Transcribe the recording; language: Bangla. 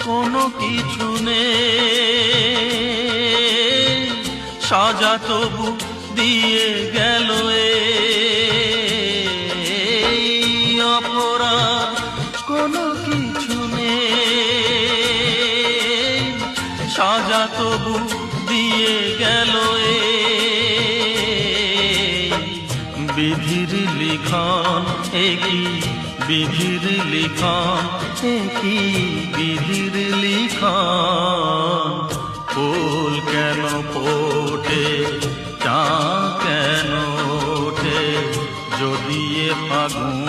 কোনো কিছু নেই, সাজা তবু দিয়ে গেল এই অপরাধ। কোনো কিছু নেই, সাজা তবু দিয়ে গেল বিধির লিখন। একই বিধির লিখন, একই বিধির লিখন। ফুল কেন ফোটে, চাঁদ কেন ওঠে, যদি এ ফাগুন